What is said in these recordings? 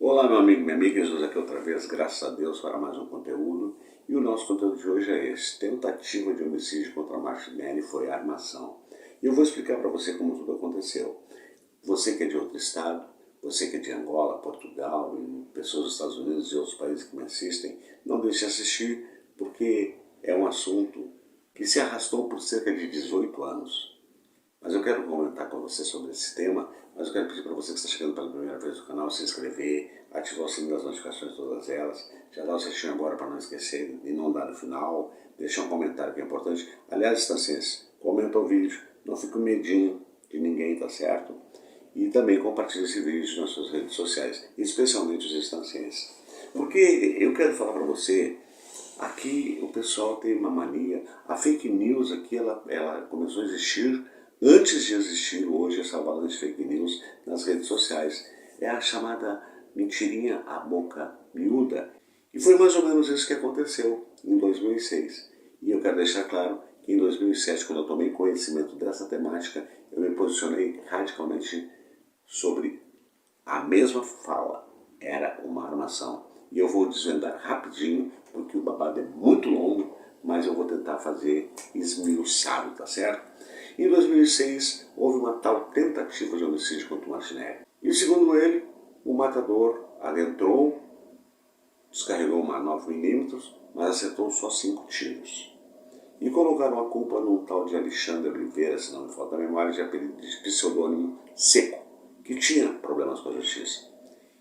Olá, meu amigo, minha amiga, Jesus aqui outra vez, graças a Deus, para mais um conteúdo. E o nosso conteúdo de hoje é esse: tentativa de homicídio contra Martinelli foi armação. E eu vou explicar para você como tudo aconteceu. Você que é de outro estado, você que é de Angola, Portugal, e pessoas dos Estados Unidos e outros países que me assistem, não deixe de assistir, porque é um assunto que se arrastou por cerca de 18 anos. Mas eu quero comentar com você sobre esse tema, mas eu quero pedir para você que está chegando pela primeira vez no canal, se inscrever, ativar o sininho das notificações, todas elas, já dá o certinho agora para não esquecer e não dar no final, deixar um comentário que é importante. Aliás, Estancense, comenta o vídeo, não fique com medinho de ninguém, tá certo? E também compartilhe esse vídeo nas suas redes sociais, especialmente os estancenses. Porque eu quero falar para você, aqui o pessoal tem uma mania, a fake news aqui ela começou a existir antes de existir hoje essa avalanche de fake news nas redes sociais. É a chamada mentirinha à boca miúda. E foi mais ou menos isso que aconteceu em 2006. E eu quero deixar claro que em 2007, quando eu tomei conhecimento dessa temática, eu me posicionei radicalmente sobre a mesma fala. Era uma armação. E eu vou desvendar rapidinho, porque o babado é muito longo, mas eu vou tentar fazer esmiuçado, tá certo? Em 2006, houve uma tal tentativa de homicídio contra o Martinelli. E segundo ele, o matador adentrou, descarregou uma 9mm, mas acertou só 5 tiros. E colocaram a culpa num tal de Alexandre Oliveira, se não me falta a memória, de pseudônimo Seco, que tinha problemas com a justiça.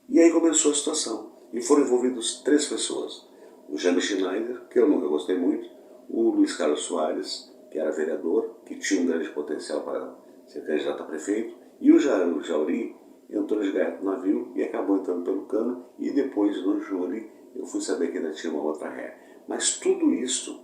E aí começou a situação. E foram envolvidos 3 pessoas. O Jaime Schneider, que eu nunca gostei muito, o Luiz Carlos Soares, que era vereador, que tinha um grande potencial para ser candidato a prefeito, e o Jauri entrou de gaiato no navio e acabou entrando pelo cano, e depois no júri eu fui saber que ainda tinha uma outra ré. Mas tudo isso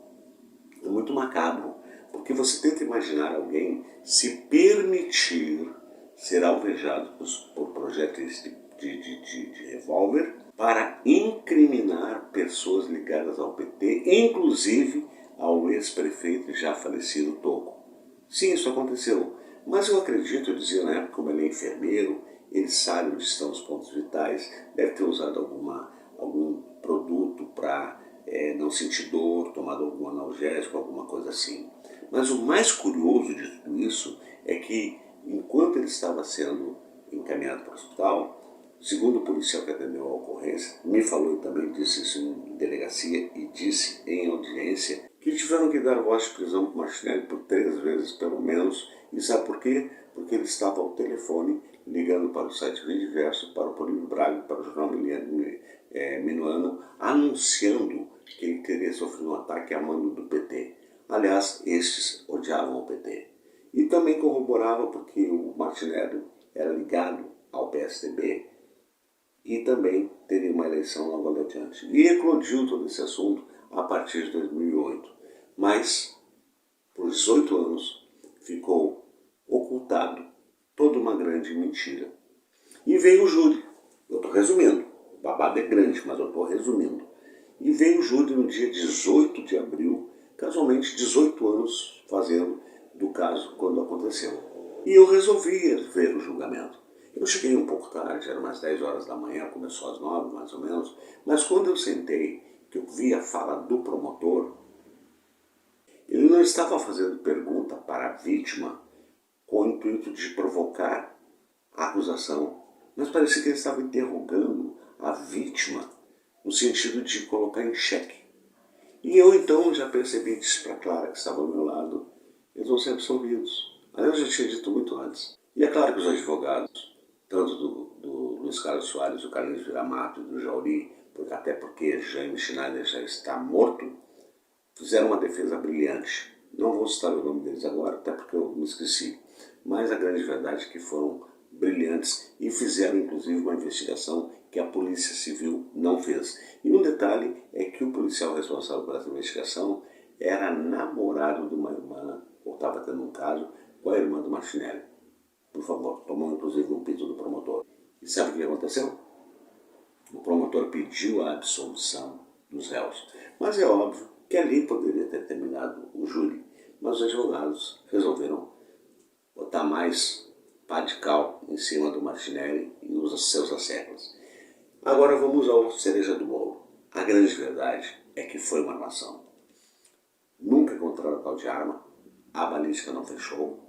é muito macabro, porque você tenta imaginar alguém se permitir ser alvejado por projéteis de revólver para incriminar pessoas ligadas ao PT, inclusive ao ex-prefeito já falecido Toco. Sim, isso aconteceu, mas eu acredito, eu dizia na época, como ele é enfermeiro, ele sabe onde estão os pontos vitais, deve ter usado algum produto para não sentir dor, tomado algum analgésico, alguma coisa assim. Mas o mais curioso de tudo isso é que, enquanto ele estava sendo encaminhado para o hospital, segundo o policial que atendeu a ocorrência, me falou e também disse isso em delegacia e disse em audiência, que tiveram que dar voz de prisão para o Martinelli por 3 vezes pelo menos. E sabe por quê? Porque ele estava ao telefone ligando para o site Videoverso, para o Polírio Braga, para o jornal Minuano, anunciando que ele teria sofrido um ataque a mando do PT. Aliás, estes odiavam o PT. E também corroborava porque o Martinelli era ligado ao PSDB e também teria uma eleição logo adiante. E eclodiu todo esse assunto a partir de 2008. Mas, por 18 anos, ficou ocultado toda uma grande mentira. E veio o júri. Eu estou resumindo. O babado é grande, mas eu estou resumindo. E veio o júri no dia 18 de abril, casualmente 18 anos fazendo do caso quando aconteceu. E eu resolvi ver o julgamento. Eu cheguei um pouco tarde, eram umas 10 horas da manhã, começou às 9 mais ou menos, mas quando eu sentei, que eu vi a fala do promotor, ele não estava fazendo pergunta para a vítima com o intuito de provocar a acusação, mas parecia que ele estava interrogando a vítima no sentido de colocar em xeque. E eu então já percebi, disse para a Clara, que estava ao meu lado, eles vão ser absolvidos. Aliás, eu já tinha dito muito antes. E é claro que os advogados, tanto do Luiz Carlos Soares, do Carlinhos Viramato e do Jauri, até porque Jaime Schneider já está morto, fizeram uma defesa brilhante. Não vou citar o nome deles agora, até porque eu me esqueci. Mas a grande verdade é que foram brilhantes e fizeram inclusive uma investigação que a Polícia Civil não fez. E um detalhe é que o policial responsável por essa investigação era namorado de uma irmã, ou estava tendo um caso, com a irmã do Martinelli. Por favor, tomou inclusive um pito do promotor. E sabe o que aconteceu? O promotor pediu a absolvição dos réus. Mas é óbvio que ali poderia ter terminado o júri, mas os advogados resolveram botar mais pá de cal em cima do Martinelli e os seus asseclas. Agora vamos ao cereja do bolo. A grande verdade é que foi uma armação. Nunca encontraram tal de arma, a balística não fechou.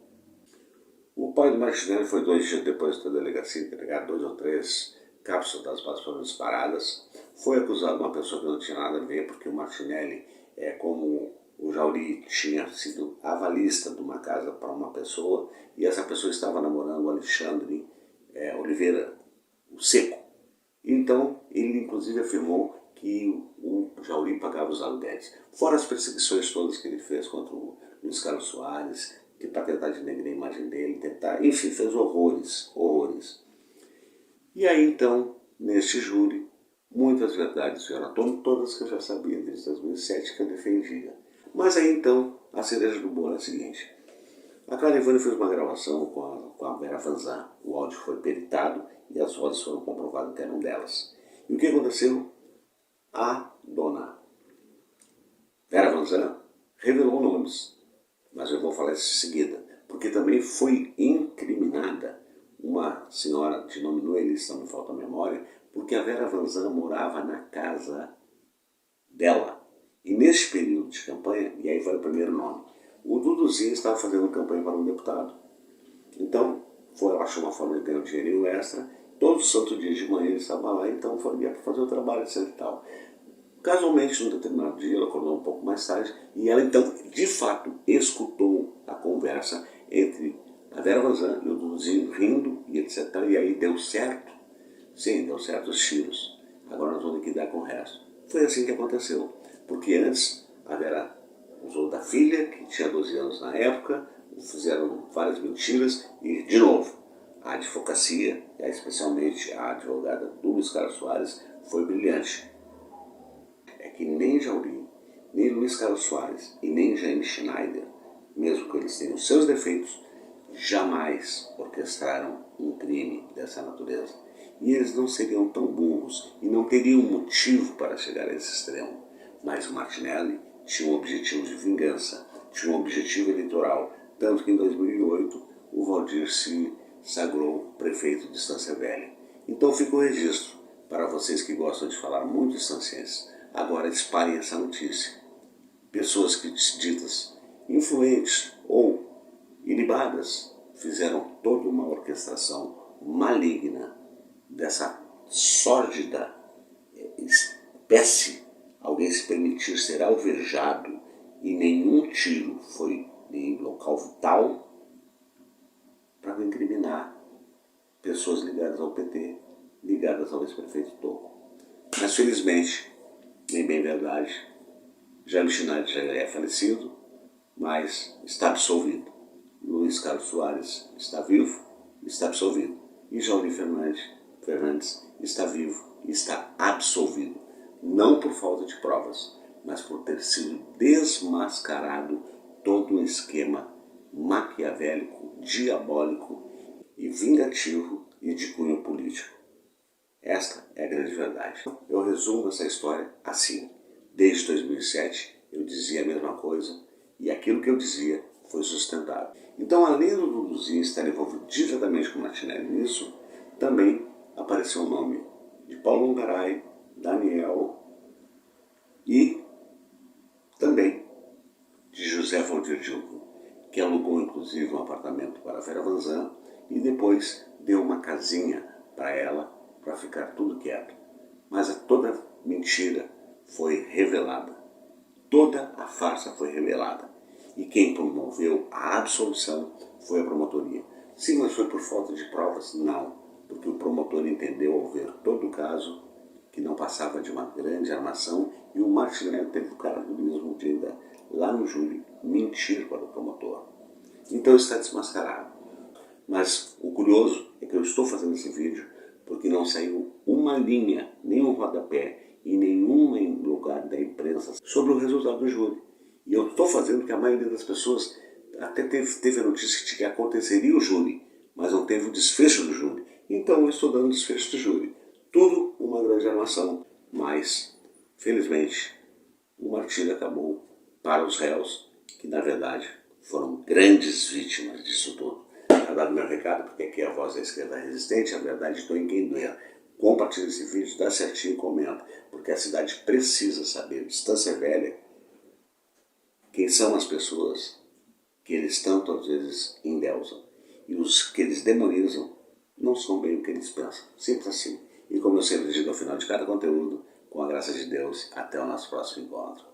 O pai do Martinelli foi 2 dias depois da delegacia entregar 2 ou 3 cápsulas das balas foram disparadas. Foi acusado uma pessoa que não tinha nada a ver, porque o Martinelli, como o Jauri tinha sido avalista de uma casa para uma pessoa, e essa pessoa estava namorando o Alexandre Oliveira, o Seco. Então, ele inclusive afirmou que o Jauri pagava os aluguéis. Fora as perseguições todas que ele fez contra o Luiz Carlos Soares, que para tentar denegrir a imagem dele, enfim, fez horrores, horrores. E aí então, neste júri, muitas verdades vieram à tona, todas que eu já sabia desde 2007 que eu defendia. Mas aí então, a cereja do bolo é a seguinte. A Clara Ivani fez uma gravação com a Vera Vanzan. O áudio foi peritado e as vozes foram comprovadas que eram delas. E o que aconteceu? A dona Vera Vanzan revelou nomes, mas eu vou falar isso em seguida, porque também foi incriminada uma senhora de nome Noeli, se não me falta a memória, porque a Vera Vanzan morava na casa dela. E neste período de campanha, e aí vai o primeiro nome, o Duduzinho estava fazendo campanha para um deputado. Então, ela achou uma forma de ganhar um dinheirinho extra. Todo santo dia de manhã ele estava lá, então foi para fazer o trabalho, etc e tal. Casualmente, num determinado dia, ela acordou um pouco mais tarde, e ela então, de fato, escutou a conversa entre a Vera Vanzan e o Duduzinho rindo, e etc. E aí deu certo. Sim, deu certo os tiros. Agora nós vamos liquidar com o resto. Foi assim que aconteceu. Porque antes, a Vera usou da filha, que tinha 12 anos na época, fizeram várias mentiras, e, de novo, a advocacia, especialmente a advogada do Luiz Carlos Soares, foi brilhante. É que nem Jauri, nem Luiz Carlos Soares e nem Jane Schneider, mesmo que eles tenham seus defeitos, jamais orquestraram um crime dessa natureza. E eles não seriam tão burros e não teriam motivo para chegar a esse extremo. Mas o Martinelli tinha um objetivo de vingança, tinha um objetivo eleitoral, tanto que em 2008 o Valdir se sagrou prefeito de Estância Velha. Então fica o registro para vocês que gostam de falar muito estancenses. Agora espalhem essa notícia. Pessoas que ditas influentes ou ilibadas fizeram toda uma orquestração maligna dessa sórdida espécie. Alguém se permitir ser alvejado e nenhum tiro foi em local vital para incriminar pessoas ligadas ao PT, ligadas ao ex-prefeito Toco. Mas felizmente, nem bem verdade, Jaime Schneider já é falecido, mas está absolvido. Luiz Carlos Soares está vivo, está absolvido. E Jauri Fernandes está vivo e está absolvido. Não por falta de provas, mas por ter sido desmascarado todo um esquema maquiavélico, diabólico e vingativo e de cunho político. Esta é a grande verdade. Eu resumo essa história assim. Desde 2007 eu dizia a mesma coisa e aquilo que eu dizia foi sustentado. Então, além do Duduzinho estar envolvido diretamente com o Martinelli nisso, também apareceu o nome de Paulo Ungaray, Daniel e também de José Valdir Dilgo, que alugou inclusive um apartamento para a Vera Vanzan e depois deu uma casinha para ela para ficar tudo quieto. Mas toda mentira foi revelada. Toda a farsa foi revelada. E quem promoveu a absolução foi a promotoria. Sim, mas foi por falta de provas? Não, porque o promotor entendeu ao ver todo o caso que não passava de uma grande armação e o Martinelli teve o carabulismo de ainda, lá no júri, mentir para o promotor. Então está desmascarado. Mas o curioso é que eu estou fazendo esse vídeo porque não saiu uma linha, nem um rodapé e nenhum lugar da imprensa sobre o resultado do júri. E eu estou fazendo porque a maioria das pessoas até teve a notícia de que aconteceria o júri, mas não teve o desfecho do júri. Então eu estou dando o desfecho do júri. Tudo uma grande armação, mas, felizmente, o martírio acabou para os réus, que na verdade foram grandes vítimas disso tudo. Está dado meu recado, porque aqui é a voz da esquerda resistente, a verdade estou em quem doer. Compartilha esse vídeo, dá certinho e comenta, porque a cidade precisa saber, Distância Velha, quem são as pessoas que eles tanto às vezes endeusam. E os que eles demonizam não são bem o que eles pensam. Simples assim. E como eu sempre digo ao final de cada conteúdo, com a graça de Deus, até o nosso próximo encontro.